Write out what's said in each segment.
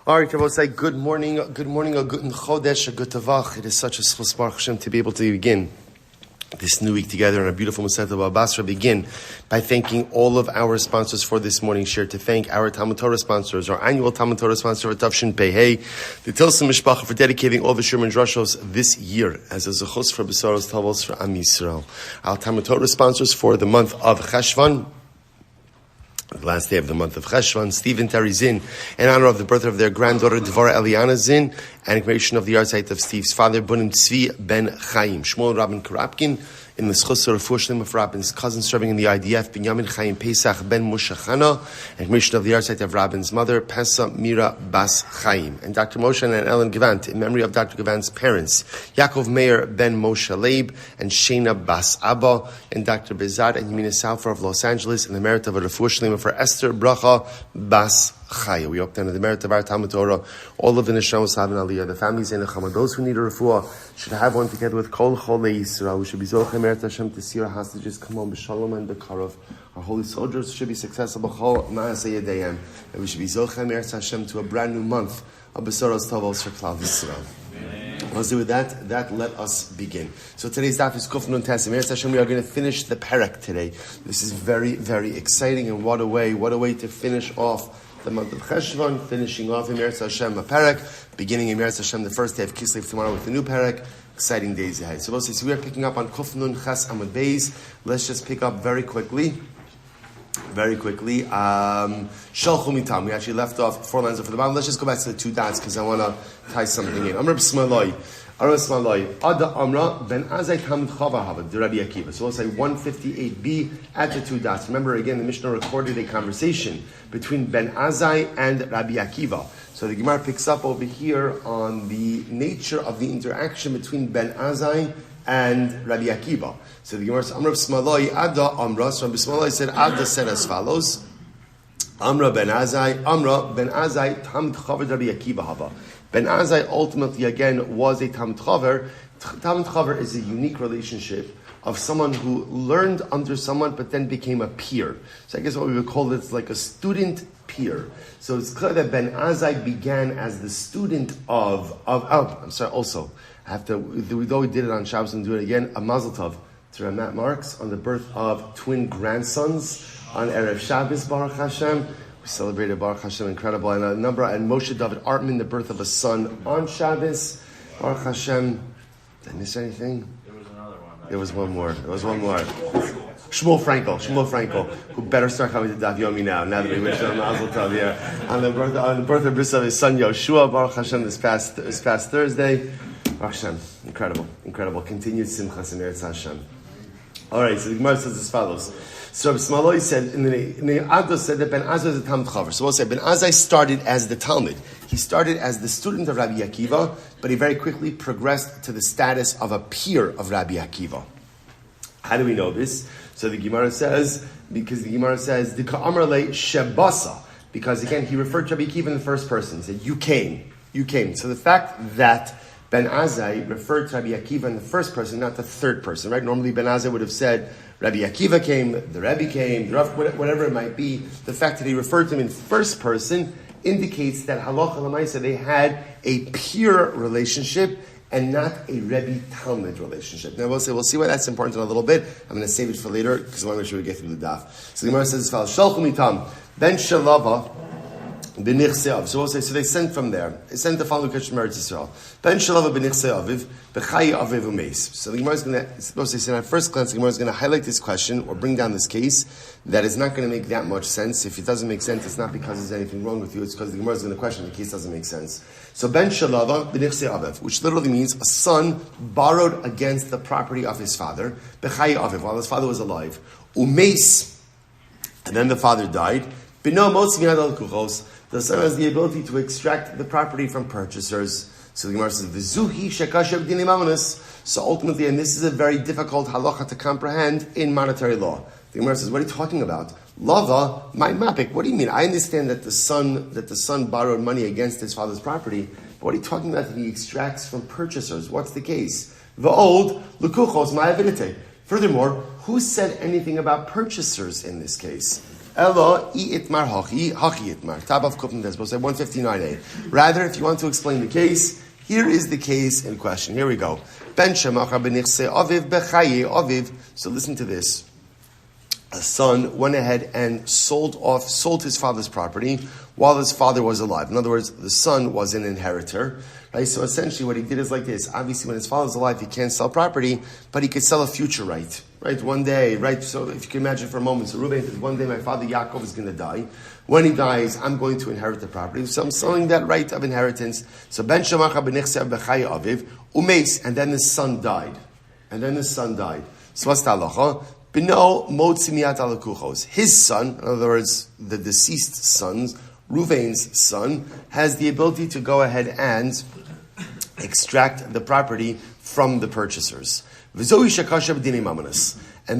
All right, I will say good morning, a good chodesh, a good tavach. It is such a zechus Baruch Hashem to be able to begin this new week together in a beautiful Musha Chana Basra. Begin by thanking all of our sponsors for this morning's share. To thank our TALMUD Torah sponsors, our annual TALMUD Torah sponsor for Tavshin Pei, the Tilson Mishpacha for dedicating all the Shirman Drashos this year as a zechus for besuros, tovos for Am Yisroel. Our TALMUD Torah sponsors for the month of Cheshvan, the last day of the month of Cheshvan, Steve and Teri Czinn, in honor of the birth of their granddaughter Devorah Eliana Czinn, and commemoration of the Yahrzeit of Steve's father, Bunim Tzvi Ben Chaim. Shmuel Robyn Korobkin, in the zechus refuah sheleima for Rabin's cousin serving in the IDF, Benyamin Chaim Pesach ben Musha Chana, and commemoration of the Yahrzeit of Rabin's mother, Pesa Mira Bas Chaim. And Dr. Moshe and Ellen Gavant, in memory of Dr. Gavant's parents, Yakov Meir ben Moshe Leib, and Shena Bas Abba, and Dr. Behzad and Yemina Soufer of Los Angeles, and the merit of a refuah sheleima for Esther Bracha Bas Chaya. We hope that in the merit of our TALMUD Torah, all of the neshamos have an aliyah, the families in the Chama, those who need a refuah, should have one together with Kol Cholei Yisrael. We should be zochem merit Hashem to see our hostages come home b'shalom and b'karov. Our holy soldiers should be successful b'chol ma'aseh yedayim, and we should be zochem merit Hashem to a brand new month of besuros tovos for Klal Yisrael. Let's do with that. Let us begin. So today's daf is Kuf Nun Tes. Meir Hashem, we are going to finish the parak today. This is very, very exciting, and what a way to finish off the month of Cheshvan, finishing off in Meir Hashem a parak, beginning in Meir Hashem the first day of Kislev tomorrow with the new parak. Exciting days ahead. So we are picking up on Kuf Nun Ches Amud Beis. Let's just pick up very quickly. Shalchu Mitam. We actually left off 4 lines for the bottom. Let's just go back to the 2 dots because I want to tie something in. Rabbi Shmuel Ada Amra Ben Azai Tamid Chava Havad the Rabbi Akiva. So we'll say 158b at the 2 dots. Remember again, the Mishnah recorded a conversation between Ben Azai and Rabbi Akiva. So the Gemara picks up over here on the nature of the interaction between Ben Azai and Rabbi Akiva. So the Gemara says, Amra B'Smaloi Ada Amra. So Rabbi B'Smaloi said, Ada said as follows: Amra Ben Azai Tamid Chavad Rabbi Akiva Hava. Ben Azai ultimately again was a Tamid Chaver. Tamid Chaver is a unique relationship of someone who learned under someone but then became a peer. So I guess what we would call it like a student peer. So it's clear that Ben Azai began as the student also, though we did it on Shabbos and do it again, a Mazel Tov to Ramat Marks on the birth of twin grandsons on Erev Shabbos, Baruch Hashem. We celebrated Baruch Hashem, incredible. And Moshe David Artman, the birth of a son on Shabbos, Baruch Hashem. Did I miss anything? There was one more. Shmuel Frankel, who better start coming to Daf Yomi now that we wish him Mazel Tov here. On the birth of his son Yoshua, Baruch Hashem, this past Thursday. Baruch Hashem, incredible. Continued Simcha Torah Hashem. All right, so the Gemara says as follows. So Rabbi Shmuel said, in the Ado said that Ben Azai is a Talmud Chaver. So we'll say Ben Azai started as the Talmud. He started as the student of Rabbi Akiva, but he very quickly progressed to the status of a peer of Rabbi Akiva. How do we know this? So the Gemara says, Dika Amar Le Shebasa, because again, he referred to Rabbi Akiva in the first person. He said, you came. So the fact that Ben Azai referred to Rabbi Akiva in the first person, not the third person, right? Normally Ben Azai would have said, Rabbi Akiva came, the Rebbe came, the Rav, whatever it might be. The fact that he referred to him in first person indicates that halacha l'maisa they had a peer relationship and not a Rebbe-Talmud relationship. Now we'll see why that's important in a little bit. I'm going to save it for later because I want to make sure we get through the daf. So the Gemara says as follows: Shalchu mitam ben shalava. So we'll say, so they sent from there. They sent the following question to Yisrael. Ben shalava b'nichsei aviv, b'chaya aviv umeis. So the Gemara is going to, supposed to say, at first glance, the Gemara is going to highlight this question or bring down this case that is not going to make that much sense. If it doesn't make sense, it's not because there's anything wrong with you, it's because the Gemara is going to question the case doesn't make sense. So ben shalava b'nichsei aviv, which literally means a son borrowed against the property of his father, b'chaya aviv, while his father was alive. Umeis, and then the father died. B'no motzi miyad al kuchos. The son has the ability to extract the property from purchasers. So the Gemara says, "V'zuhi shekashav dinim amanis." So ultimately, and this is a very difficult halacha to comprehend in monetary law. The Gemara says, "What are you talking about? Lava, my mapik. What do you mean? I understand that the son borrowed money against his father's property, but what are you talking about that he extracts from purchasers? What's the case? V'old lukuchos ma'avidite. Furthermore, who said anything about purchasers in this case? Elo I itmar hachi itmar. Tab of Kupin Desbos, 159a. Rather, if you want to explain the case, here is the case in question. Here we go. Ben shemacha benichse aviv bechaye aviv. So listen to this. A son went ahead and sold his father's property while his father was alive. In other words, the son was an inheritor. Right? So essentially what he did is like this. Obviously when his father's alive, he can't sell property, but he could sell a future right. Right? One day, right? So if you can imagine for a moment, so Reuben says, one day my father Yakov is going to die. When he dies, I'm going to inherit the property. So I'm selling that right of inheritance. So Ben Shemacha b'nichse b'chaya aviv, umeis, and then the son died. So what's the halacha? Bino motzi miyat alakuchos. His son, in other words, the deceased son's, Reuven's son, has the ability to go ahead and extract the property from the purchasers. And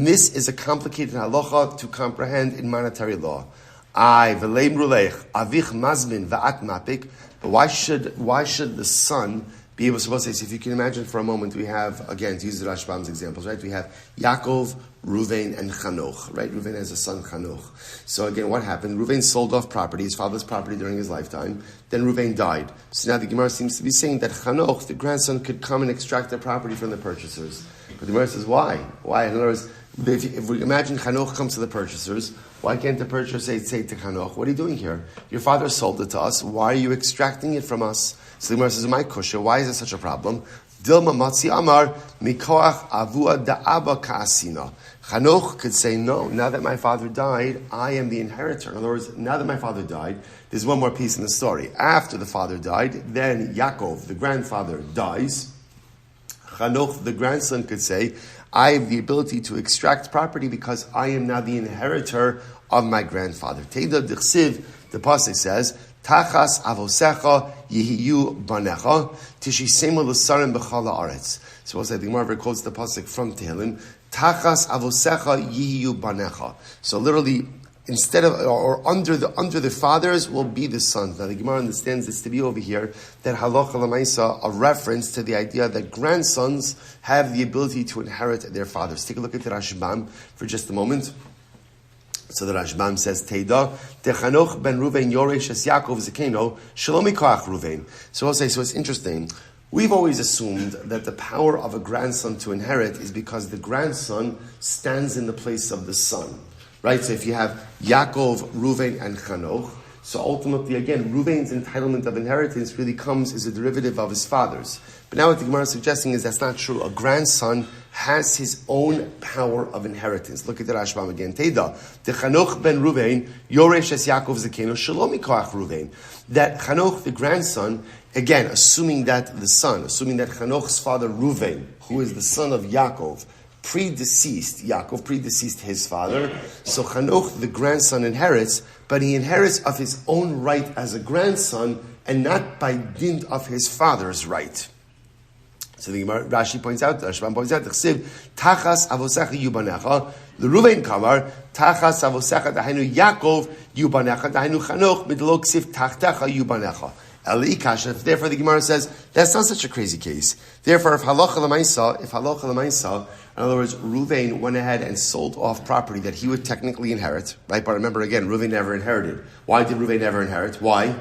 this is a complicated halacha to comprehend in monetary law. But why should the son be able to say? So if you can imagine for a moment, we have, again, to use the Rashbam's examples, right? We have Yakov, Reuven, and Chanoch, right? Reuven has a son, Chanoch. So again, what happened? Reuven sold off property, his father's property during his lifetime. Then Reuven died. So now the Gemara seems to be saying that Chanoch, the grandson, could come and extract the property from the purchasers. But the Gemara says, why? Why? In other words, if we imagine Chanoch comes to the purchasers, why can't the purchaser say to Chanoch, what are you doing here? Your father sold it to us. Why are you extracting it from us? So the Gemara says, my kusha, why is it such a problem? Dilma matzi amar mikoach avua da'aba ka'asina. Chanoch could say, no, now that my father died, I am the inheritor. In other words, now that my father died, there's one more piece in the story. After the father died, then Yakov, the grandfather, dies. Chanoch, the grandson, could say, I have the ability to extract property because I am now the inheritor of my grandfather. Teda d'chsiv, the pasuk says, Tachas avosecha yihiyu banecha tishisema l'sarim b'chal haaretz. So we'll say the Gemara quotes the pasuk from Tehillim. Tachas avosecha yihiyu banecha. So literally, instead of or under the fathers will be the sons. Now the Gemara understands this to be over here that halacha l'maisa, a reference to the idea that grandsons have the ability to inherit their fathers. Take a look at the Rashbam for just a moment. So the Rashbam says, Teida, Techanoch ben Ruven Yoresh es Yakov Zekeno, Shalomi Koach Ruven. So I'll say, so it's interesting. We've always assumed that the power of a grandson to inherit is because the grandson stands in the place of the son. Right? So if you have Yakov, Ruven, and Chanoch, so ultimately, again, Ruven's entitlement of inheritance really comes as a derivative of his father's. But now what the Gemara is suggesting is that's not true. A grandson has his own power of inheritance. Look at the Rashbam again. Teda, the Chanoch ben Ruven, Yoresh es Yakov Zekeno, Shalomi Koach Ruven. That Chanoch, the grandson, again, assuming that Chanoch's father Ruven, who is the son of Yakov, Yaakov predeceased his father. So Chanoch, the grandson, inherits, but he inherits of his own right as a grandson and not by dint of his father's right. So the Rashi points out, the Rashbam points out, Tachas avosecha yubanecha, the Ruven kamar, Tachas avosecha dahenu Yaakov yubanecha, dahenu Chanoch midlo ksiv tachtecha yubanecha. Therefore, the Gemara says that's not such a crazy case. Therefore, if halacha l'maisa, in other words, Reuven went ahead and sold off property that he would technically inherit, right? But remember again, Reuven never inherited. Why did Reuven never inherit? Why?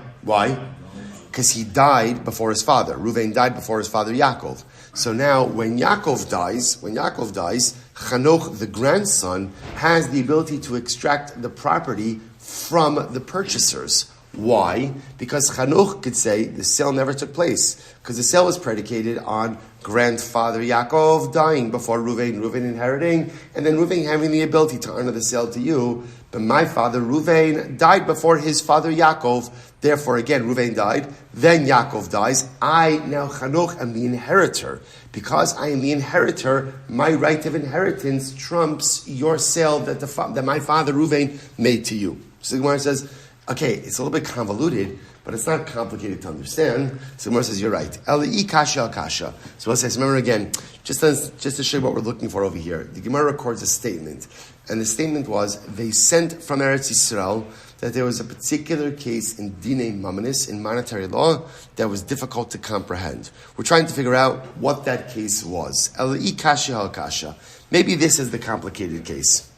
Because he died before his father. Reuven died before his father Yakov. So now, when Yakov dies, Chanoch, the grandson, has the ability to extract the property from the purchasers. Why? Because Chanoch could say the sale never took place. Because the sale was predicated on grandfather Yakov dying before Reuven inheriting, and then Reuven having the ability to honor the sale to you. But my father Reuven died before his father Yakov. Therefore, again, Reuven died, then Yakov dies. I, now Chanoch, am the inheritor. Because I am the inheritor, my right of inheritance trumps your sale that my father Reuven made to you. So the Gemara says, okay, it's a little bit convoluted, but it's not complicated to understand. So the Gemara says, you're right. Eli kasha al kasha. So it says, remember again, just to show you what we're looking for over here, the Gemara records a statement. And the statement was, they sent from Eretz Yisrael that there was a particular case in Dinei Mamanis, in monetary law, that was difficult to comprehend. We're trying to figure out what that case was. Eli kasha al kasha. Maybe this is the complicated case.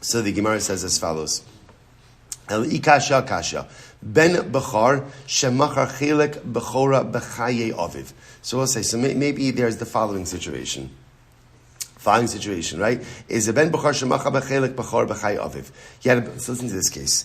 So the Gemara says as follows. El ikasha kasha. Ben bechar shemachar chelek bechora b'chaye aviv. So we'll say, so maybe there's the following situation. Right? Is a ben bechar shemachar b'chelek bechora b'chaye aviv. So listen to this case.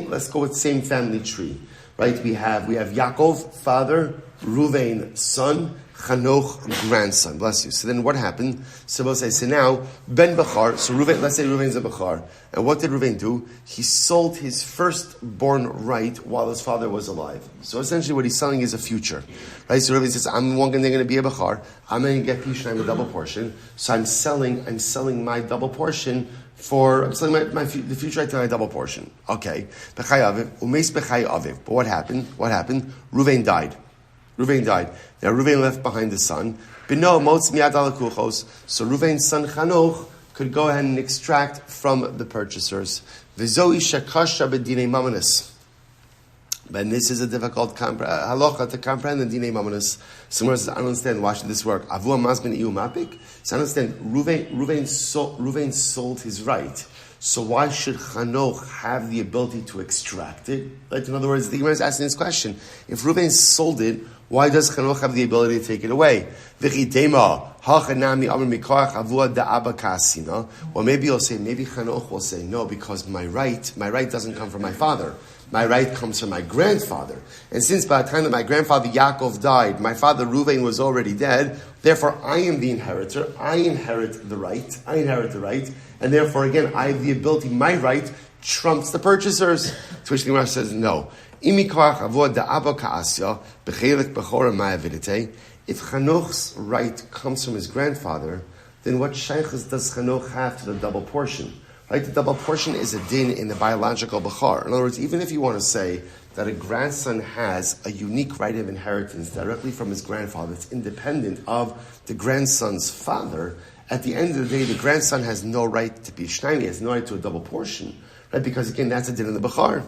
Let's go with same family tree. Right? We have Yakov, father, Ruvain, son, Chanoch, grandson. Bless you. So then what happened? So we'll say, so now, Ben Bechar, so Ruvain, let's say Ruvain's a Bechar. And what did Ruvain do? He sold his firstborn right while his father was alive. So essentially what he's selling is a future. Right? So Ruvain says, I'm one day going to be a Bechar. I'm going to get Pishnayim a double portion. So I'm selling my double portion I'm selling the future right to my double portion. Okay. B'chai aviv, umeis b'chai aviv. But what happened? Ruvain died. Now Ruvain left behind the son. Bino motz miyad ala kuchos. So Ruvain's son Chanoch could go ahead and extract from the purchasers. V'zoi shekasha b'dinei mamanis. But this is a difficult halacha to comprehend the dinei mamanis. Someone says, I don't understand. Why should this work? Avu masbin iu mapik. So I understand. Ruvain sold his right. So why should Chanoch have the ability to extract it? Like, in other words, the Gemara is asking this question. If Ruvain sold it, why does Chanoch have the ability to take it away? Or maybe Chanoch will say, no, because my right doesn't come from my father. My right comes from my grandfather. And since by the time that my grandfather Yakov died, my father Ruvain was already dead, therefore I am the inheritor. I inherit the right. And therefore, again, I have the ability, my right trumps the purchasers. To which the Gemara says, no. If Chanoch's right comes from his grandfather, then what shaykhs does Chanoch have to the double portion? Right, the double portion is a din in the biological bechar. In other words, even if you want to say that a grandson has a unique right of inheritance directly from his grandfather, it's independent of the grandson's father, at the end of the day, the grandson has no right to be shneimi, has no right to a double portion. Right, because again, that's a din in the bechar.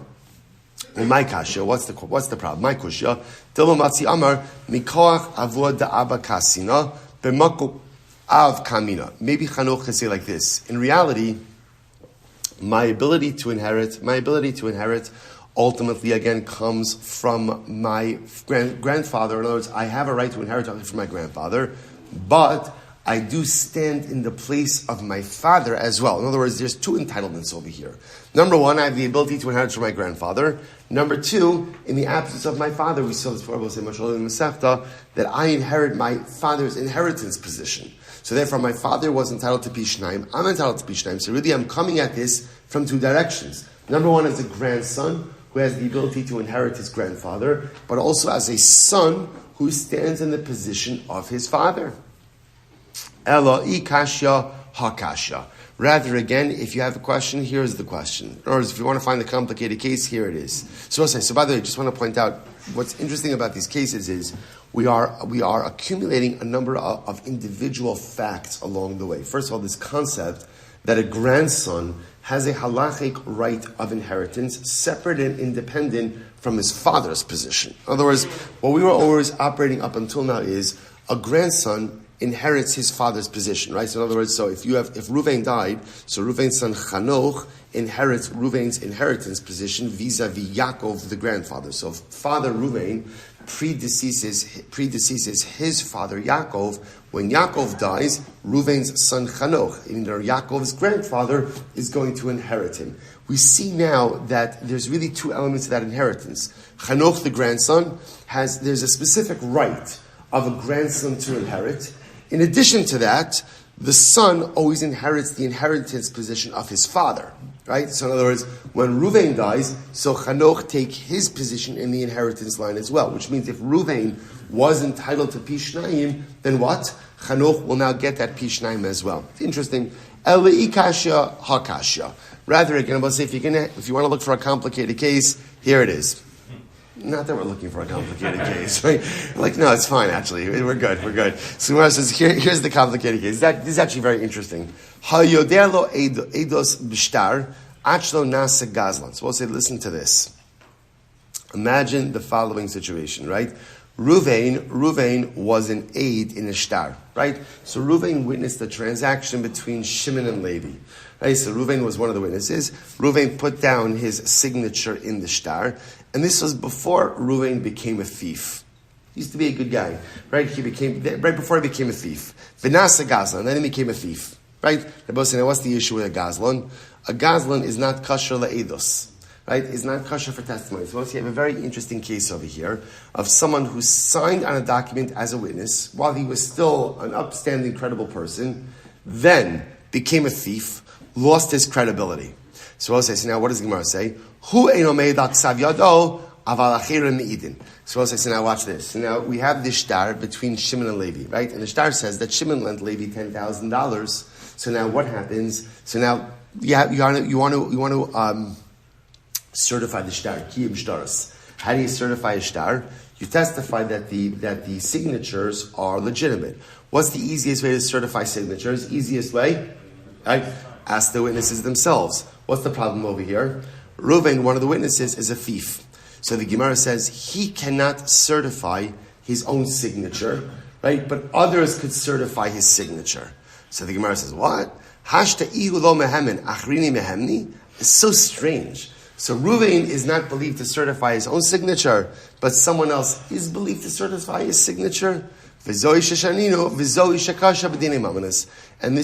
In my kasha, what's the problem? My kasha, Dilma Matzi Amar, Mikoach Avod Da'aba Kasina, B'Maku Av Kamina. Maybe Chanoch can say like this. In reality, my ability to inherit ultimately again comes from my grandfather. In other words, I have a right to inherit from my grandfather, but I do stand in the place of my father as well. In other words, there's two entitlements over here. Number one, I have the ability to inherit from my grandfather. Number two, in the absence of my father, we saw this before, we'll say that I inherit my father's inheritance position. So therefore, my father was entitled to Pishnaim. I'm entitled to Pishnaim. So really, I'm coming at this from two directions. Number one, as a grandson who has the ability to inherit his grandfather, but also as a son who stands in the position of his father. Ela ikashya hakashya. Rather, again, if you have a question, here's the question. Or if you want to find the complicated case, here it is. So by the way, I just want to point out what's interesting about these cases is we are accumulating a number of individual facts along the way. First of all, this concept that a grandson has a halachic right of inheritance separate and independent from his father's position. In other words, what we were always operating up until now is a grandson inherits his father's position, right? So in other words, if Ruvain died, so Ruvain's son Chanoch inherits Ruvain's inheritance position vis-a-vis Yakov, the grandfather. So father Ruvain predeceases his father Yakov. When Yakov dies, Ruvain's son Chanoch, even though Yakov's grandfather, is going to inherit him. We see now that there's really two elements to that inheritance. Chanoch, the grandson, there's a specific right of a grandson to inherit. In addition to that, the son always inherits the inheritance position of his father, right? So in other words, when Ruvain dies, so Chanoch take his position in the inheritance line as well, which means if Ruvain was entitled to Pishnayim, then what? Chanoch will now get that Pishnayim as well. It's interesting. Ikashya hakashya. Rather, again, I'm going to say if you want to look for a complicated case, here it is. Not that we're looking for a complicated case, right? Like, no, it's fine, actually. We're good. So Gemara says, here's the complicated case. This is actually very interesting. Hayodelo eidos b'shtar, achlo nase gazlan. So we'll say, listen to this. Imagine the following situation, right? Ruvain was an aide in a shtar, right? So Ruvain witnessed the transaction between Shimon and Levi. Right? So Ruvain was one of the witnesses. Ruvain put down his signature in the shtar, and this was before Ruvain became a thief. He used to be a good guy, right? Right before he became a thief. Vinasa Gazlan, then he became a thief, right? They're both saying, now what's the issue with a Gazlan? A Gazlan is not kosher le'edos, right? Is not kosher for testimony. So you have a very interesting case over here of someone who signed on a document as a witness while he was still an upstanding, credible person, then became a thief, lost his credibility. So we'll say, so now what does the Gemara say? Hu eino me'edak ksav yado, aval achirim me'idin. So we'll say, so now watch this. So now we have this shtar between Shimon and Levi, right? And the shtar says that Shimon lent Levi $10,000. So now what happens? So now you want to certify the shtar. Kiyum shtaros. How do you certify a shtar? You testify that the signatures are legitimate. What's the easiest way to certify signatures? Easiest way? Right? Ask the witnesses themselves. What's the problem over here? Reuven, one of the witnesses, is a thief. So the Gemara says he cannot certify his own signature, right? But others could certify his signature. So the Gemara says, what? Hashta ihu lo mehemen, achrini mehemni? It's so strange. So Reuven is not believed to certify his own signature, but someone else is believed to certify his signature. And this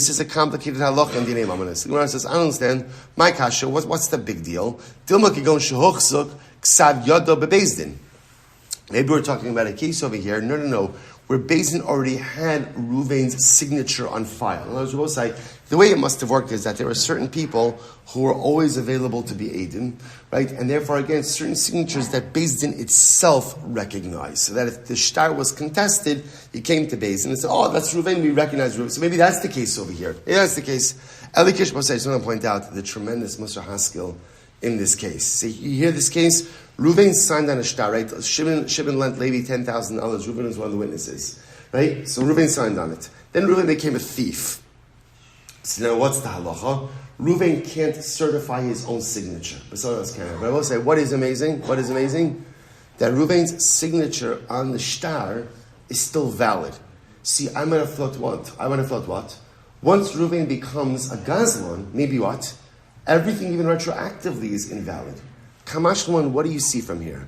is a complicated halach in Dinei Mamanis. The Gemara says, I don't understand. My kasha, what's the big deal? Maybe we're talking about a case over here. No. Where Bezdin already had Reuven's signature on file. In other words, we'll say, the way it must have worked is that there were certain people who were always available to be Eidim, right? And therefore, again, certain signatures that Bezdin itself recognized. So that if the shtar was contested, he came to Bezdin and said, oh, that's Reuven, we recognize Reuven. So maybe that's the case over here. Yeah, that's the case. Eli Kish Moshe, I just want to point out the tremendous Musha Haskell in this case. See, you hear this case? Reuven signed on a shtar, right? Shimon lent Levi $10,000. Reuven was one of the witnesses, right? So Reuven signed on it. Then Reuven became a thief. So now what's the halacha? Reuven can't certify his own signature, but someone else can. But I will say, what is amazing? That Reuven's signature on the shtar is still valid. See, I might have thought what? Once Reuven becomes a gazlan, maybe what? Everything, even retroactively, is invalid. Kamashwan, what do you see from here?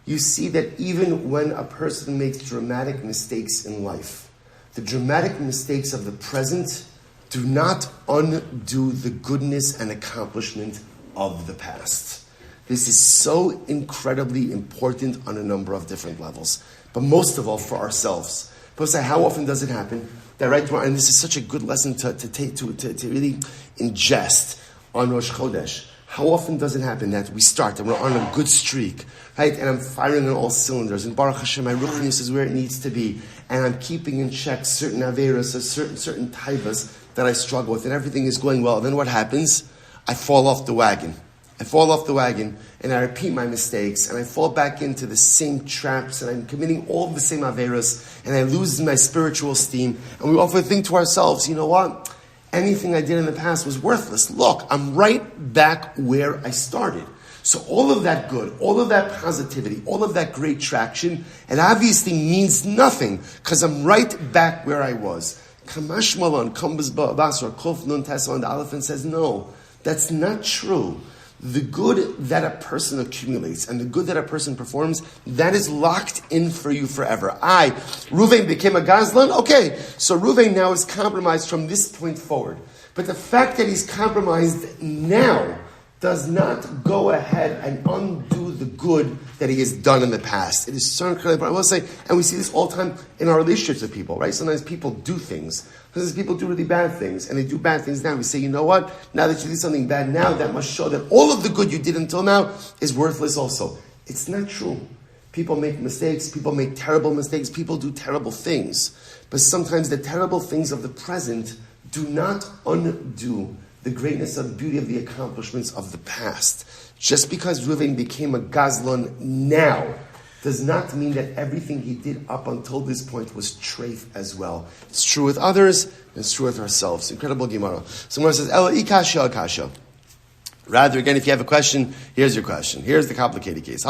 You see that even when a person makes dramatic mistakes in life, the dramatic mistakes of the present do not undo the goodness and accomplishment of the past. This is so incredibly important on a number of different levels, but most of all for ourselves. But say, how often does it happen that right? And this is such a good lesson to really ingest on Rosh Chodesh. How often does it happen that we start and we're on a good streak, right? And I'm firing on all cylinders, and Baruch Hashem, my ruchnius is where it needs to be, and I'm keeping in check certain averas or certain taivas that I struggle with, and everything is going well. And then what happens? I fall off the wagon, and I repeat my mistakes, and I fall back into the same traps, and I'm committing all the same averas, and I lose my spiritual esteem. And we often think to ourselves, you know what? Anything I did in the past was worthless. Look, I'm right back where I started. So all of that good, all of that positivity, all of that great traction, it obviously means nothing because I'm right back where I was. Kamash Malon, Kumbas Basra, Kof Nun Tessa, and the elephant says, no, that's not true. The good that a person accumulates and the good that a person performs, that is locked in for you forever. Reuven became a Gazlan. Okay, so Reuven now is compromised from this point forward. But the fact that he's compromised now does not go ahead and undo the good that he has done in the past. It is so incredible. I will say, and we see this all the time in our relationships with people, right? Sometimes people do things. Sometimes people do really bad things, and they do bad things now. We say, you know what? Now that you did something bad now, that must show that all of the good you did until now is worthless also. It's not true. People make mistakes. People make terrible mistakes. People do terrible things. But sometimes the terrible things of the present do not undo the greatness and beauty of the accomplishments of the past. Just because Reuven became a Gazlan now does not mean that everything he did up until this point was treif as well. It's true with others, and it's true with ourselves. Incredible Gemara. Someone says, Ela ikasha akasha. Rather, again, if you have a question, here's your question. Here's the complicated case.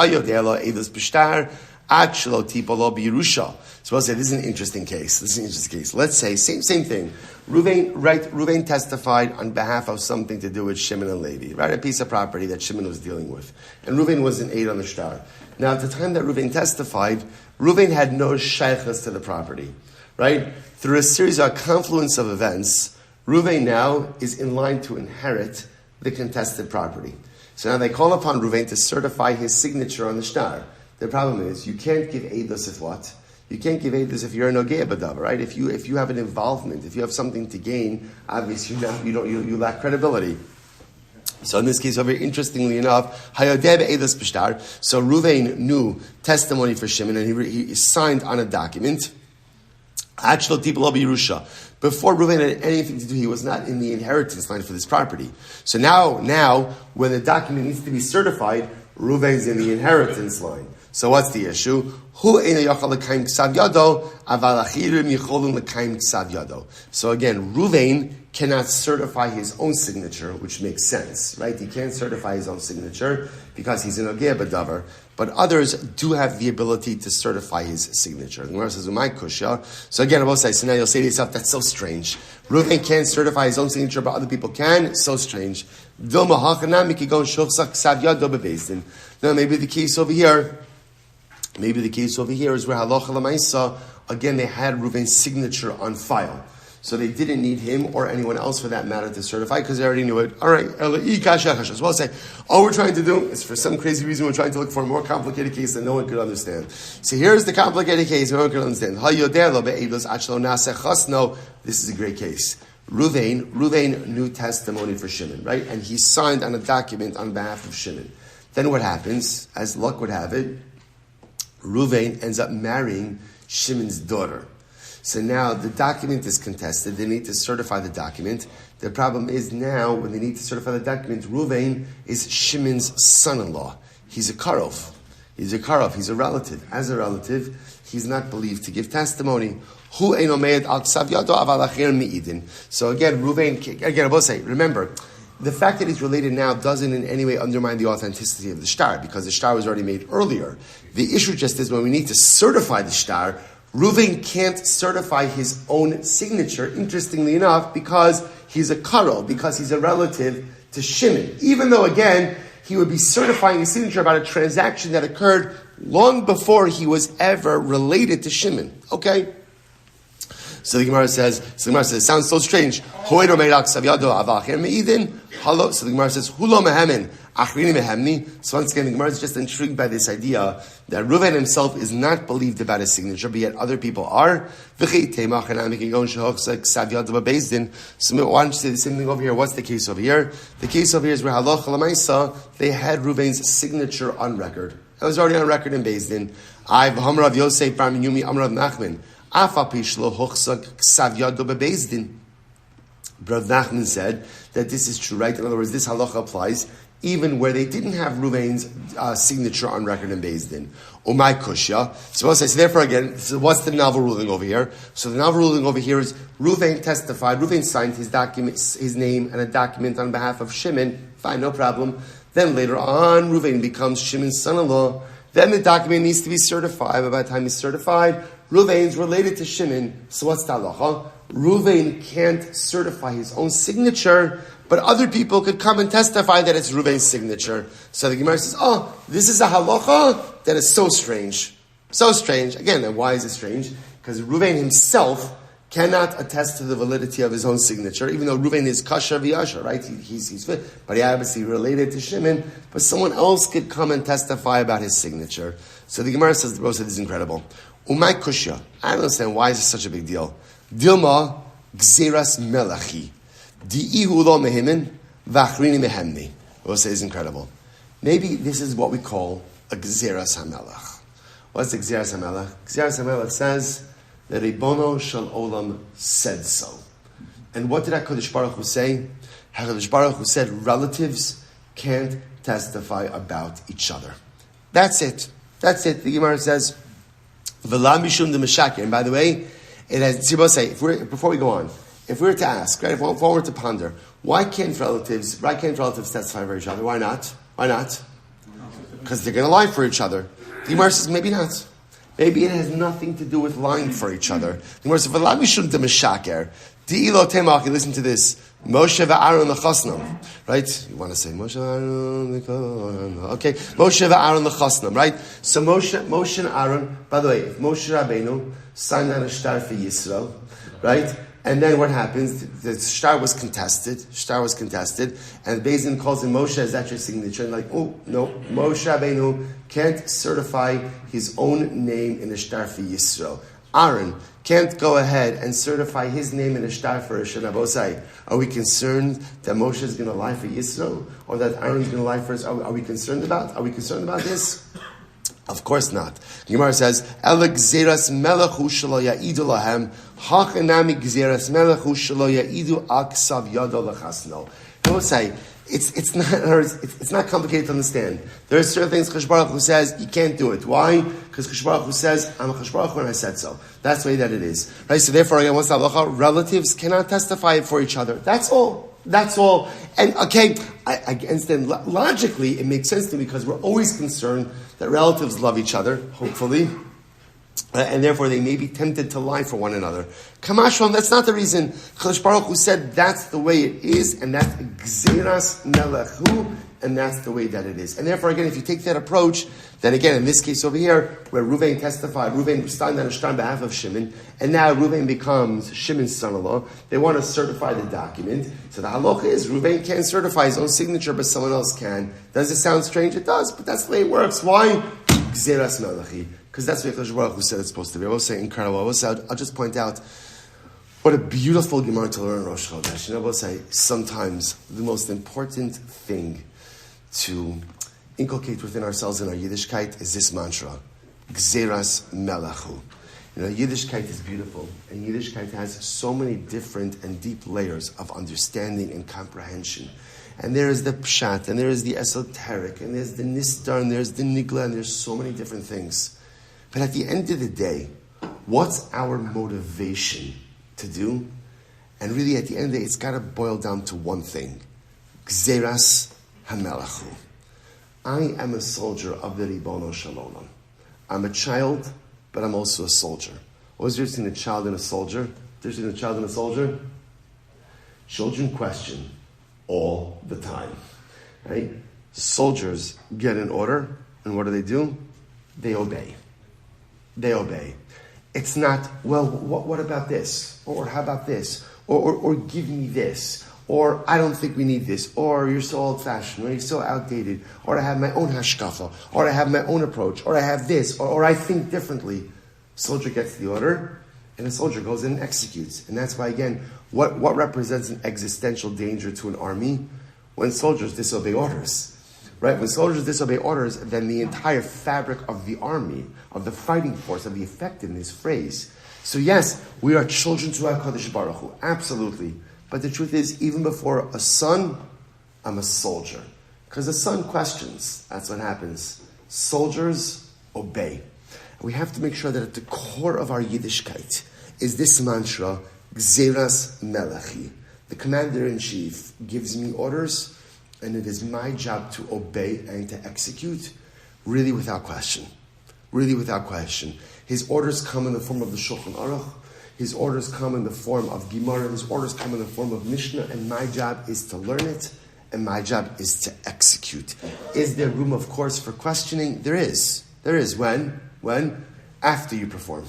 Achlo tipolo birusha. So I'll say this is an interesting case. Let's say same thing. Reuven testified on behalf of something to do with Shimon and Levi, right? A piece of property that Shimon was dealing with, and Reuven was an aid on the shtar. Now, at the time that Reuven testified, Reuven had no zechus to the property, right? Through a series of confluence of events, Reuven now is in line to inherit the contested property. So now they call upon Reuven to certify his signature on the shtar. The problem is you can't give edus if what? You can't give edus if you're a nogea b'davar, right? If you have an involvement, if you have something to gain, obviously you lack credibility. So in this case, over here, interestingly enough, hayodeh be'edus b'shtar. So Reuven knew testimony for Shimon, and he signed on a document. Achlo tipolo birusha. Before Reuven had anything to do, he was not in the inheritance line for this property. So now, when the document needs to be certified, Reuven's in the inheritance line. So what's the issue? So again, Reuven cannot certify his own signature, which makes sense, right? He can't certify his own signature because he's an ogeh b'davar. But others do have the ability to certify his signature. The Gemara says, "Umay kushya." So again, I will say, so now you'll say to yourself, "That's so strange. Reuven can't certify his own signature, but other people can. So strange." No, maybe the case over here. Maybe the case over here is where halacha l'maisa, again, they had Reuven's signature on file. So they didn't need him or anyone else for that matter to certify because they already knew it. All right, so I'll say, all we're trying to do is for some crazy reason we're trying to look for a more complicated case that no one could understand. So here's the complicated case no one could understand. No, this is a great case. Reuven knew testimony for Shimon, right? And he signed on a document on behalf of Shimon. Then what happens, as luck would have it, Reuven ends up marrying Shimon's daughter. So now the document is contested. They need to certify the document. The problem is now when they need to certify the document, Reuven is Shimon's son-in-law. He's a karov. He's a relative. As a relative, he's not believed to give testimony. So again, Reuven, I will say, remember, the fact that he's related now doesn't in any way undermine the authenticity of the shtar, because the shtar was already made earlier. The issue just is when we need to certify the shtar, Reuven can't certify his own signature, interestingly enough, because he's a karo, because he's a relative to Shimon. Even though, again, he would be certifying his signature about a transaction that occurred long before he was ever related to Shimon. Okay? So the Gemara says, it sounds so strange. So the Gemara says, so once again, the Gemara is just intrigued by this idea that Reuven himself is not believed about his signature, but yet other people are. So why don't you say the same thing over here? What's the case over here? The case over here is where halacha l'maisa, they had Reuven's signature on record. It was already on record in Beis Din. I've Hamrav Yosef Bar Yumi Amrav Nachman. Rav Nachman said that this is true, right? In other words, this halacha applies even where they didn't have Reuven's signature on record in Beis Din. Umay kushya. So I'll say, so therefore again, so what's the novel ruling over here? So the novel ruling over here is Reuven testified, Reuven signed his document, his name and a document on behalf of Shimon. Fine, no problem. Then later on, Reuven becomes Shimon's son-in-law. Then the document needs to be certified. By the time he's certified, Reuven's related to Shimon. So what's the halacha? Reuven can't certify his own signature, but other people could come and testify that it's Reuven's signature. So the Gemara says, this is a halacha that is so strange. So strange. Again, and why is it strange? Because Reuven himself cannot attest to the validity of his own signature, even though Reuven is kasher v'yasher, right? He's fit, but he obviously related to Shimon, but someone else could come and testify about his signature. So the Gemara says, the Bava said, this is incredible. Umay kushya. I don't understand why is this such a big deal. Dilma gzeras melachi. Di'ihu lo mehimin v'achrini mehemni. The Bava says, is incredible. Maybe this is what we call a gzeras hamelach. What's the gzeras hamelach? Gzeras hamelach says that Ribono Shel Olam said so. And what did HaKadosh Baruch Hu say? HaKadosh Baruch Hu said relatives can't testify about each other. That's it. That's it. The Gemara says, V'lam mishum de meshakir. And by the way, it has, say, before we go on, if we were to ask, right, if one were to ponder, why can't relatives testify for each other? Why not? Why not? Because they're going to lie for each other. The Gemara says, maybe not. Maybe it has nothing to do with lying for each other. The Gemara says, "V'lami shouldn't mishaker." Di'ilo temach. Listen to this. Moshe ve'Aaron lechasnam. Right? You want to say Moshe ve'Aaron? Okay. Moshe ve'Aaron lechasnam. Right? So Moshe and Aaron. By the way, if Moshe Rabbeinu signed on a shtar for Yisrael, right? And then what happens? The shtar was contested. And Beis Din calls him Moshe. Is that your signature? And like, oh no, Moshe Rabbeinu can't certify his own name in a shtar for Yisrael. Aaron can't go ahead and certify his name in a shtar for a Shanabosai. Are we concerned that Moshe is going to lie for Yisrael, or that Aaron is going to lie for us? Are we concerned about? Are we concerned about this? Of course not. Gemara says, "Ela gzeras melechu shelo ya'idu lahem, hachanami gzeras melechu shelo ya'idu aksav yado lechasno." I will say, it's not complicated to understand. There are certain things Chosh Baruch Hu says you can't do it. Why? Because Chosh Baruch Hu says, "I'm a Chosh Baruch Hu and I said so." That's the way that it is. Right? So therefore, again, what's the halacha? Relatives cannot testify for each other. That's all. And okay, I understand. Logically, it makes sense to me because we're always concerned that relatives love each other, hopefully, and therefore they may be tempted to lie for one another. Kamashon, that's not the reason. Chosh Baruch Hu said that's the way it is, and that's Gzeras Melechu, and that's the way that it is. And therefore, again, if you take that approach, then again, in this case over here, where Reuven testified, Reuven signed on a shtar on behalf of Shimon, and now Reuven becomes Shimon's son-in-law, they want to certify the document. So the halacha is, Reuven can't certify his own signature, but someone else can. Does it sound strange? It does, but that's the way it works. Why? Gzeras Melechi. Because that's what Chosh Baruch Hu said it's supposed to be. I will say incredible. I'll just point out what a beautiful Gemara to learn in Rosh Chodesh. I will say sometimes the most important thing to inculcate within ourselves in our Yiddishkeit is this mantra, Gzeras Melechu. Yiddishkeit is beautiful, and Yiddishkeit has so many different and deep layers of understanding and comprehension. And there is the pshat, and there is the esoteric, and there's the nistar, and there's the nigla, and there's so many different things. But at the end of the day, what's our motivation to do? And really, at the end of the day, it's got to boil down to one thing. Gzeras HaMelechu. I am a soldier of the Ribono Shel Olam. I'm a child, but I'm also a soldier. What was there between a child and a soldier? There's between a child and a soldier? Children question all the time. Right? Soldiers get an order, and what do? They obey. It's not, well, what about this? Or how about this? Or give me this. Or I don't think we need this. Or you're so old-fashioned. Or you're so outdated. Or I have my own hashkafa. Or I have my own approach. Or I have this. Or I think differently. Soldier gets the order, and the soldier goes in and executes. And that's why, again, what represents an existential danger to an army? When soldiers disobey orders. Right? When soldiers disobey orders, then the entire fabric of the army, of the fighting force, of the effectiveness phrase. So yes, we are children to HaKadosh Baruch Hu. Absolutely. But the truth is, even before a son, I'm a soldier. Because the son questions. That's what happens. Soldiers obey. And we have to make sure that at the core of our Yiddishkeit is this mantra, Gzeras Melechi. The commander-in-chief gives me orders, and it is my job to obey and to execute, really without question. Really without question. His orders come in the form of the Shulchan Aruch. His orders come in the form of Gemara. His orders come in the form of Mishnah. And my job is to learn it. And my job is to execute. Is there room, of course, for questioning? There is. There is. When? After you perform.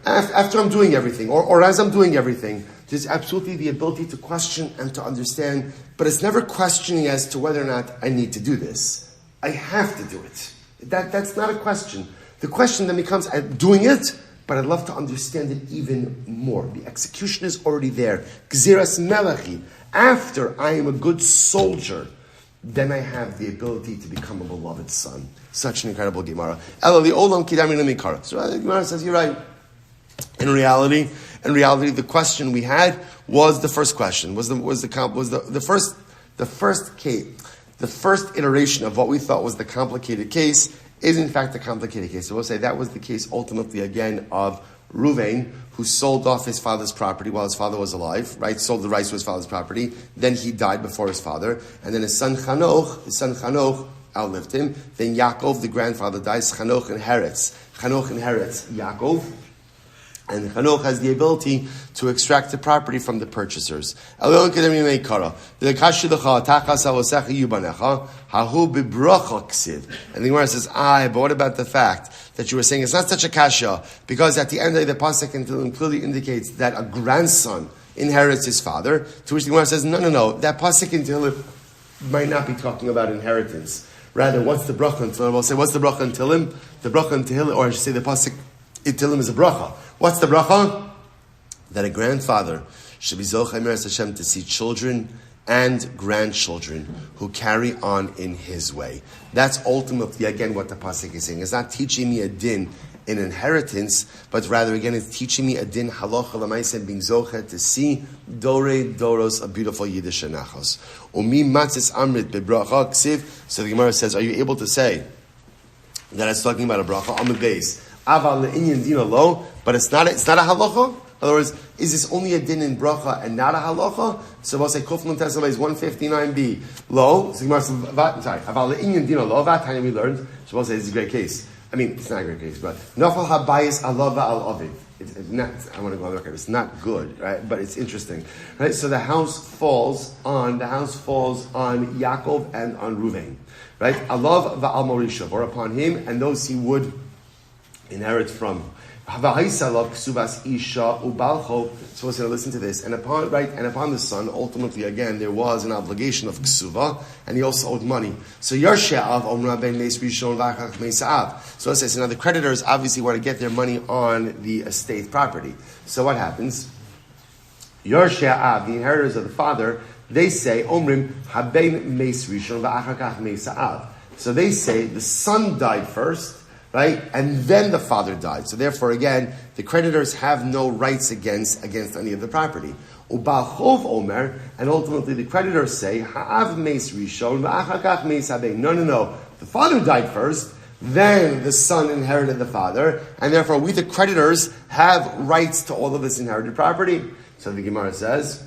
After I'm doing everything. Or as I'm doing everything. There's absolutely the ability to question and to understand. But it's never questioning as to whether or not I need to do this. I have to do it. That's not a question. The question then becomes, I'm doing it, but I'd love to understand it even more. The execution is already there. Gzeras Melechi. After I am a good soldier, then I have the ability to become a beloved son. Such an incredible Gemara. So the Gemara says, you're right. In reality, the question we had was the first question. The first iteration of what we thought was the complicated case is in fact a complicated case. So we'll say that was the case ultimately again of Reuven, who sold off his father's property while his father was alive, right? Sold the rights to his father's property. Then he died before his father. And then his son Chanoch outlived him. Then Yakov, the grandfather, dies. Chanoch inherits. Chanoch inherits Yakov. And Chanoch has the ability to extract the property from the purchasers. And the Gemara says, but what about the fact that you were saying it's not such a kasha? Because at the end of the pasuk clearly indicates that a grandson inherits his father. To which the Gemara says, no. That pasuk in Tehillim might not be talking about inheritance. Rather, what's the bracha in Tehillim? We'll say, what's the bracha in Tehillim? The bracha in Tehillim, or I should say the pasuk in Tehillim is a bracha. What's the bracha? That a grandfather should be zocheh meres Hashem to see children and grandchildren who carry on in his way. That's ultimately, again, what the pasuk is saying. It's not teaching me a din in inheritance, but rather, again, it's teaching me a din halacha l'maaseh being zocheh to see dorei doros, a beautiful Yiddish nachos. Umi matzis amrit bebracha ksiv. So the Gemara says, are you able to say that it's talking about a bracha? Amud beis. Aval le'inyan dina lo, but it's not a halacha. In other words, is this only a din in bracha and not a halacha? So we'll say Kuflun Tesla is 159b lo. So Aval le'inyan dina lo. Vatanya we learned. So we'll say this is a great case. I mean, it's not a great case, but nafal habayis alava al aviv. It's not. I want to go on the record. It's not good, right? But it's interesting, right? So the house falls on Yakov and on Ruvain, right? Alav va'al morishav, or upon him and those he would inherit from. So we'll say, listen to this. And upon the son, ultimately, again, there was an obligation of ksuva, and he also owed money. So Yarshe'av omra ben meis rishon v'achach meisa'av. So it says, now the creditors obviously want to get their money on the estate property. So what happens? Yarshe'av, the inheritors of the father, they say, omrim haben meis rishon v'achach meisa'av. So they say, the son died first, right? And then the father died. So therefore, again, the creditors have no rights against any of the property. Ubachov omer, and ultimately the creditors say, ha'av meis rishon v'achakach meis habei. No. The father died first, then the son inherited the father, and therefore we, the creditors, have rights to all of this inherited property. So the Gemara says,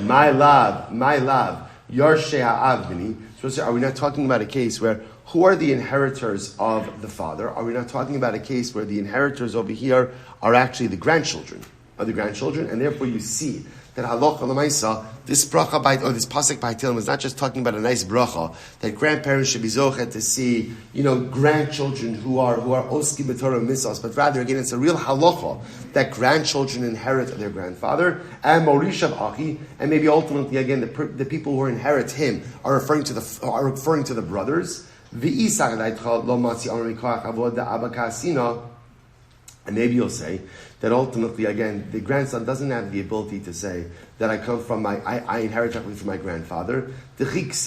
my love, yarshe ha'av b'ni. So are we not talking about a case where who are the inheritors of the father? Are we not talking about a case where the inheritors over here are actually the grandchildren? And therefore you see that halacha l'maisa, this bracha or this pasuk by Tilum is not just talking about a nice bracha that grandparents should be zochet to see, grandchildren who are oski b'torah mitzvos, but rather again it's a real halacha that grandchildren inherit their grandfather and morishav achi, and maybe ultimately again the people who inherit him are referring to the brothers. And maybe you'll say that ultimately, again, the grandson doesn't have the ability to say that I come from I inherit directly from my grandfather. Because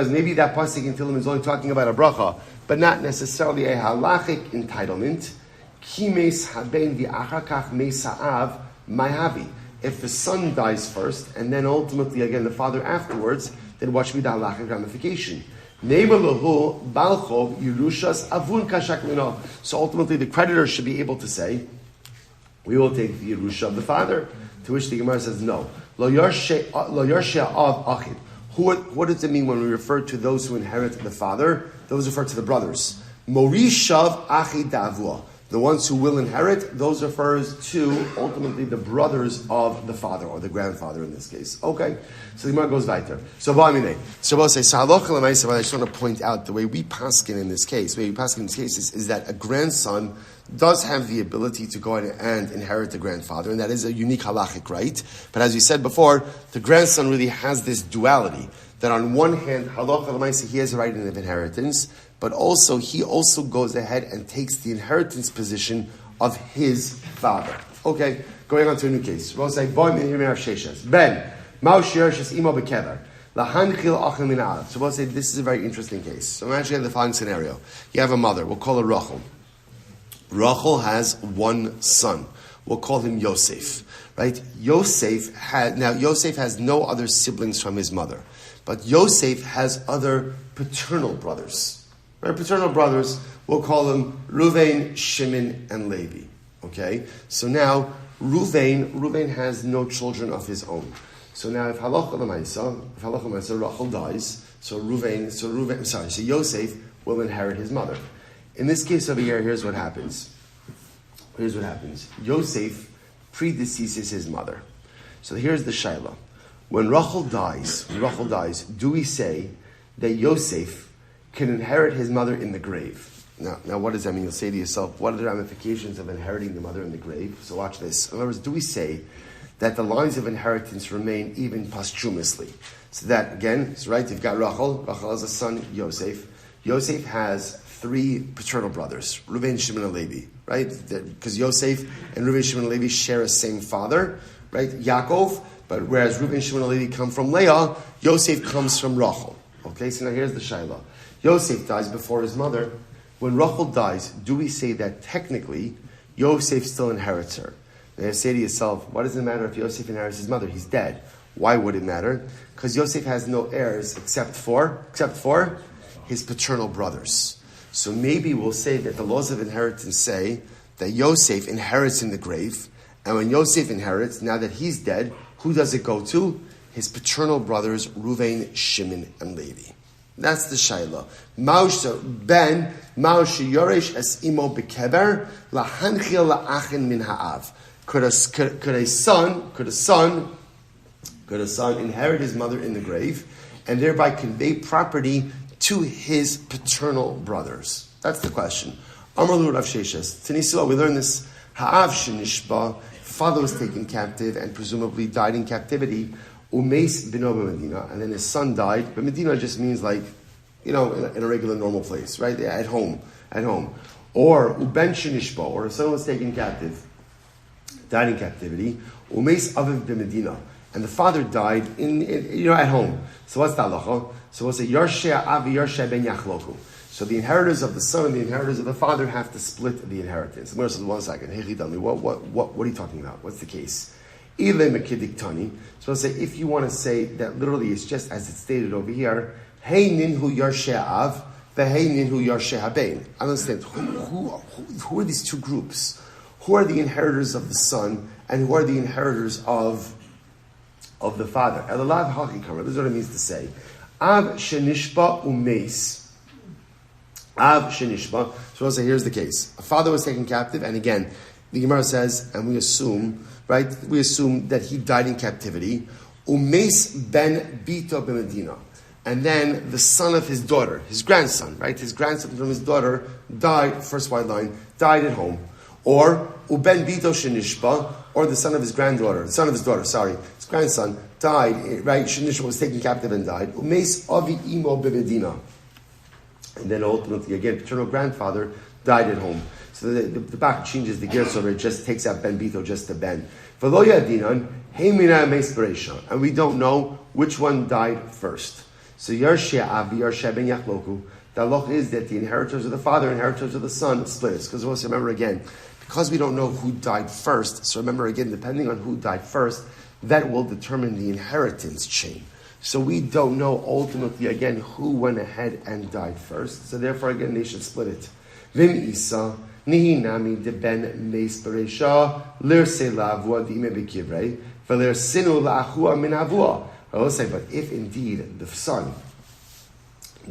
maybe that pasuk in Tilum is only talking about a bracha, but not necessarily a halachic entitlement. If the son dies first, and then ultimately, again, the father afterwards, then what should be the halachic ramification? So ultimately, the creditor should be able to say, we will take the Yerusha of the father, to which the Gemara says, no. What does it mean when we refer to those who inherit the father? Those refer to the brothers. Morishav achi davua. The ones who will inherit, those refers to ultimately the brothers of the father, or the grandfather in this case. Okay, so the Gemara goes weiter. So we'll say, I just want to point out the way we paskin in this case. Is that a grandson does have the ability to go and inherit the grandfather, and that is a unique halachic right. But as we said before, the grandson really has this duality, that on one hand, halacha l'maaseh, he has a right in inheritance, but also he also goes ahead and takes the inheritance position of his father. Okay, going on to a new case. We'll say, Ben, so we'll say this is a very interesting case. So imagine the following scenario. You have a mother, we'll call her Rachel. Rachel has one son. We'll call him Yosef. Right? Yosef has no other siblings from his mother. But Yosef has other paternal brothers. Right? Paternal brothers, we'll call them Ruvain, Shimon, and Levi. Okay? So now, Ruvain has no children of his own. So now if halacha l'maisa Rachel dies, so Yosef will inherit his mother. In this case over here, here's what happens. Yosef predeceases his mother. So here's the shaila. When Rachel dies, do we say that Yosef can inherit his mother in the grave? Now what does that mean? You'll say to yourself, what are the ramifications of inheriting the mother in the grave? So watch this. In other words, do we say that the lines of inheritance remain even posthumously? So that, again, it's right, you've got Rachel has a son, Yosef. Yosef has 3 paternal brothers, Reuven, Shimon, and Levi, right? Because Yosef and Reuven, Shimon, and Levi share a same father, right? Yakov, but whereas Reuven, Shimon, and Levi come from Leah, Yosef comes from Rachel. Okay, so now here's the shaila. Yosef dies before his mother. When Rachel dies, do we say that technically Yosef still inherits her? Now you say to yourself, what does it matter if Yosef inherits his mother? He's dead. Why would it matter? Because Yosef has no heirs except for his paternal brothers. So maybe we'll say that the laws of inheritance say that Yosef inherits in the grave, and when Yosef inherits, now that he's dead, who does it go to? His paternal brothers, Reuven, Shimon, and Levi. That's the shaila. Moshe yoresh es imo bekeber lahanchil laachin min ha'av. Could a son inherit his mother in the grave and thereby convey property to his paternal brothers? That's the question. Amar lu Rav Sheshes. Tanisua, we learn this. Ha'av shenishba, father was taken captive and presumably died in captivity. Umeis bino b'medina, and then his son died. But Medina just means like, in a regular normal place, right? At home. Or uben shenishba, or a son was taken captive, died in captivity. Umeis aviv b'medina, and the father died in at home. So what's the halacha? So what's it? Yarsheh avi yarsheh ben yachloku. So the inheritors of the son and the inheritors of the father have to split the inheritance. Meir says, 1 second. Hey, Chidami, what are you talking about? What's the case? Ile mekidik tani. So I'll say, if you want to say that literally it's just as it's stated over here, hey ninhu yarsheh av, v'hey ninhu yarsheh habein. I understand. Who are these two groups? Who are the inheritors of the son and who are the inheritors of the father? Elalav hakikama. This is what it means to say. Av shenishba umeis. Av shenishba. So I'll say, here's the case. A father was taken captive, and again, the Gemara says, and we assume that he died in captivity. Umeis ben bito b'medina. And then the son of his daughter, his grandson, right? His grandson from his daughter died, first white line, died at home. Or uben bito shenishba, or the son of his daughter, his grandson died, right? Shenishba was taken captive and died. Umeis avi imo b'medina. And then ultimately, again, paternal grandfather died at home. So the back changes the gears over, it just takes out Ben Bito, just to Ben. And we don't know which one died first. So Yarsheh Avi, Yarsheh Ben Yachloku, the halach is that the inheritors of the father, inheritors of the son, split. Because also remember again, because we don't know who died first, so remember again, depending on who died first, that will determine the inheritance chain. So we don't know ultimately again who went ahead and died first. So therefore again they should split it. Vim Isa Nihi Nami de Ben Meis Beresha Lir Se Lavua Dime Bekivrei Velir Sinu La'achua Min Avua. I will say, but if indeed the son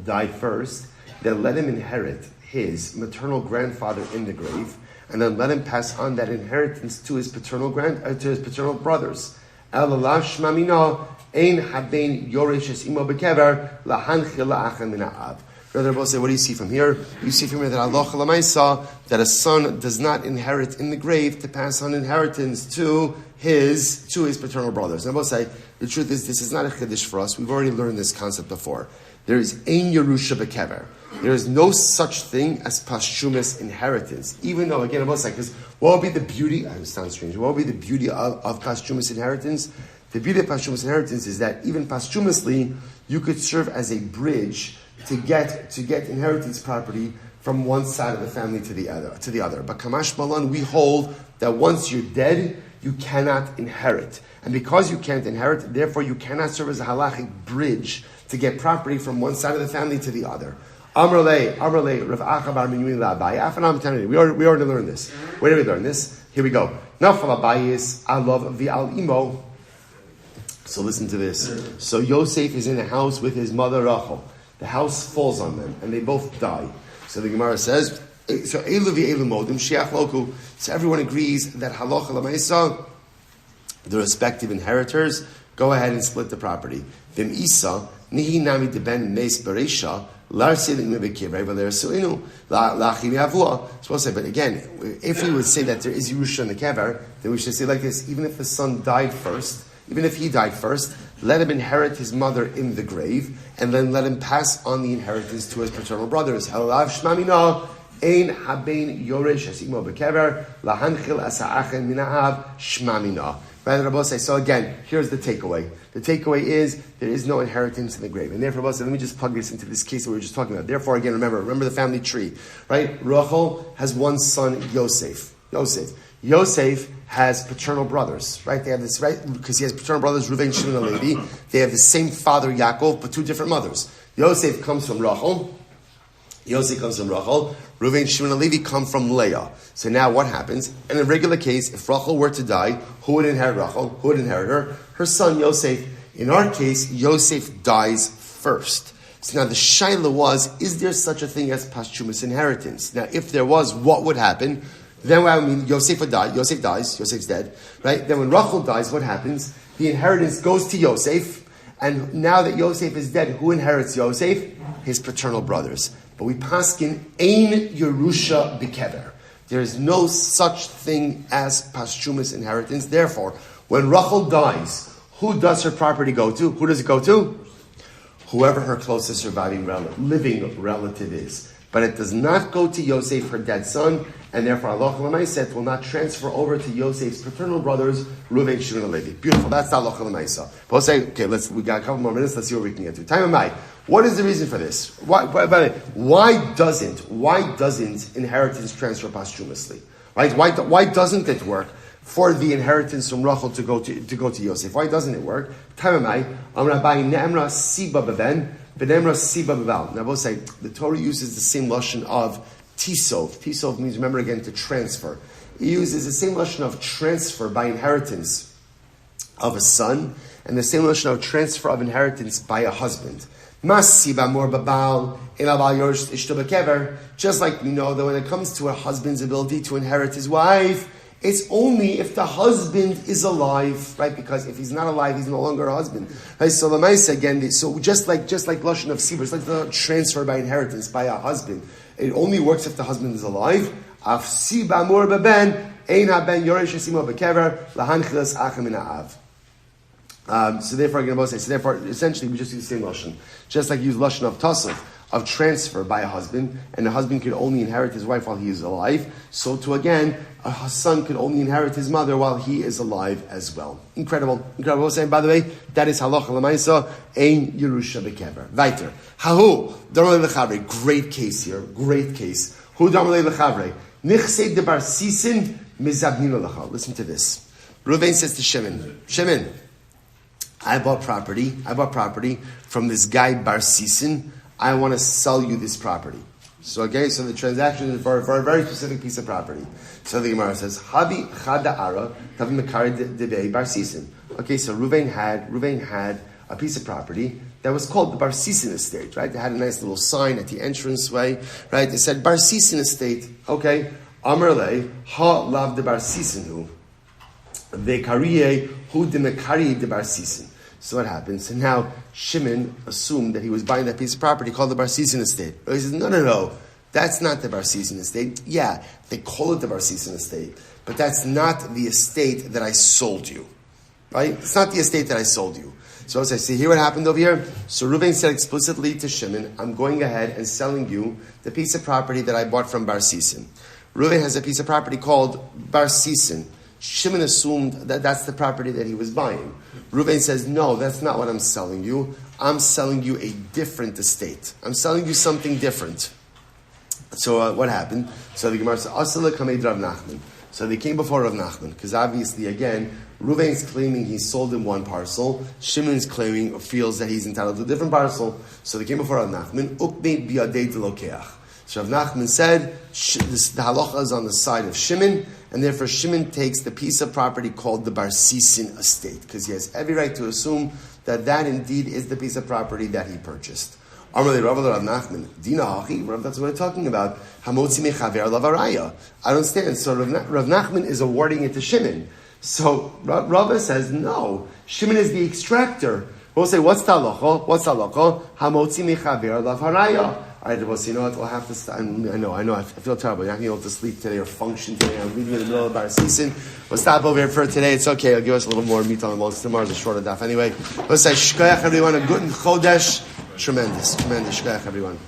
died first, then let him inherit his maternal grandfather in the grave, and then let him pass on that inheritance to his paternal brothers. Elalah Shmamina. Ein haben yoresh imo bekever lahanchil la'achem min ha'av. Brother Rabbi say, what do you see from here? You see from here that Allah Lamaisa, that a son does not inherit in the grave to pass on inheritance to his paternal brothers. And I will say, the truth is, this is not a chiddush for us. We've already learned this concept before. There is ein yerusha bekever. There is no such thing as posthumous inheritance. Even though, again, I will say, because what would be the beauty? It sounds strange. What would be the beauty of posthumous inheritance? The beauty of posthumous inheritance is that even posthumously, you could serve as a bridge to get inheritance property from one side of the family to the other. But Kamash Malan, we hold that once you're dead, you cannot inherit. And because you can't inherit, therefore you cannot serve as a halachic bridge to get property from one side of the family to the other. Amrle, Rav Acha bar Benyamin Labai. Afanam Tanari. We already learned this. Where did we learn this? Here we go. Nafal Abayis, Alav Vi'al Imo. So listen to this. So Yosef is in a house with his mother Rachel. The house falls on them, and they both die. So the Gemara says, so everyone agrees that halacha l'maisa, the respective inheritors, go ahead and split the property. Vim isa nihi nami deben mes bereisha larsilim mebekiv revaler suinu lachim yavua. Supposed to say, but again, if we would say that there is Yerusha in the kever, then we should say like this: even if the son died first, even if he died first, let him inherit his mother in the grave, and then let him pass on the inheritance to his paternal brothers. Halav shmamina ein haben yoresh asimo bekever lahanchil asaachen minaav shmamina. Right, Rabbi say. So again, here's the takeaway. The takeaway is there is no inheritance in the grave, and therefore, Rabbi say, let me just plug this into this case that we were just talking about. Therefore, again, remember the family tree, right? Rachel has one son, Yosef. Yosef has paternal brothers, right? They have this, right? Because he has paternal brothers, Reuven, Shimon, and Levi. They have the same father, Yakov, but two different mothers. Yosef comes from Rachel. Reuven, Shimon, and Levi come from Leah. So now what happens? In a regular case, if Rachel were to die, who would inherit Rachel? Who would inherit her? Her son, Yosef. In our case, Yosef dies first. So now the shaila was, is there such a thing as posthumous inheritance? Now, if there was, what would happen? Then Yosef would die. Yosef dies. Yosef's dead. Right? Then when Rachel dies, what happens? The inheritance goes to Yosef. And now that Yosef is dead, who inherits Yosef? His paternal brothers. But we paskin ein Yerusha b'kever. There is no such thing as posthumous inheritance. Therefore, when Rachel dies, who does her property go to? Who does it go to? Whoever her closest surviving living relative is. But it does not go to Yosef, her dead son, and therefore Allah L'maisa will not transfer over to Yosef's paternal brothers, Reuven, Shimon, and Levi. Beautiful. That's the Allah L'maisa. But we'll say, okay, we got a couple more minutes. Let's see what we can get to. Time of Mai. What is the reason for this? Why doesn't inheritance transfer posthumously? Right? Why doesn't it work for the inheritance from Rachel to go to Yosef? Why doesn't it work? Time of Mai. Rabbi Ne'emra Siba Beven. Now, both say the Torah uses the same lashon of tisov. Tisov means, remember again, to transfer. It uses the same lashon of transfer by inheritance of a son, and the same lashon of transfer of inheritance by a husband. Just like we know that when it comes to a husband's ability to inherit his wife, it's only if the husband is alive, right? Because if he's not alive, he's no longer a husband. Right? So the Ma'aseh again, so just like lashon of Sibur, it's like the transfer by inheritance by a husband. It only works if the husband is alive. So therefore, essentially, we just use the same lashon, just like you use lashon of tasuf, of transfer by a husband, and the husband could only inherit his wife while he is alive. So too again, a son could only inherit his mother while he is alive as well. Incredible. We're saying, by the way, that is halacha l'maisa, ein Yerusha b'kever. Weiter. Hahu, Damalei l'chavre. Great case here. Great case. Hu Damalei l'chavre. Nichsei debar sisin mizabnino l'cha. Listen to this. Reuven says to Shimon, I bought property from this guy Bar Sisin. I want to sell you this property. So the transaction is for a very specific piece of property. So the Gemara says, Habi chada ara tavi mekari debei Bar Sisin. Okay, so Reuven had a piece of property that was called the Bar Sisin estate, right? They had a nice little sign at the entranceway, right? They said Bar Sisin estate. Okay, Amarle ha lav de Bar Sisin hu vekariye hu de mekari de Bar Sisin. So what happens? So now Shimon assumed that he was buying that piece of property called the Bar Sisin estate. He says, no, that's not the Bar Sisin estate. Yeah, they call it the Bar Sisin estate, but that's not the estate that I sold you. Right? It's not the estate that I sold you. So as I see, here what happened over here. So Reuven said explicitly to Shimon, I'm going ahead and selling you the piece of property that I bought from Bar Sisin. Reuven has a piece of property called Bar Sisin. Shimon assumed that that's the property that he was buying. Reuven says, no, that's not what I'm selling you. I'm selling you a different estate. I'm selling you something different. So what happened? So the Gemara says, Asala kamed Rav Nachman. So they came before Rav Nachman, because obviously, again, Reuven's claiming he sold him one parcel. Shimon's claiming or feels that he's entitled to a different parcel. So they came before Rav Nachman. Ukme biadei delokeach. So Rav Nachman said, the halacha is on the side of Shimon, and therefore Shimon takes the piece of property called the Bar Sisin estate, because he has every right to assume that indeed is the piece of property that he purchased. Amarli Rav Nachman, Dina Hachi, that's what we're talking about. Hamotzi mechaver lavaraya. I don't understand. So Rav Nachman is awarding it to Shimon. So Rava says, no, Shimon is the extractor. We'll say, what's the halacha? What's the halacha? Hamotzi mechaver lavaraya. All right, well, so you know what? We'll have to start. I know. I feel terrible. You're not going to be able to sleep today or function today. I'm reading in the middle of Bar Sisin. We'll stop over here for today. It's okay. I'll give us a little more meat on the bones. Tomorrow's a shorter daf. Anyway, let's say, Shkoyach everyone, a good chodesh. Tremendous. Shkoyach everyone.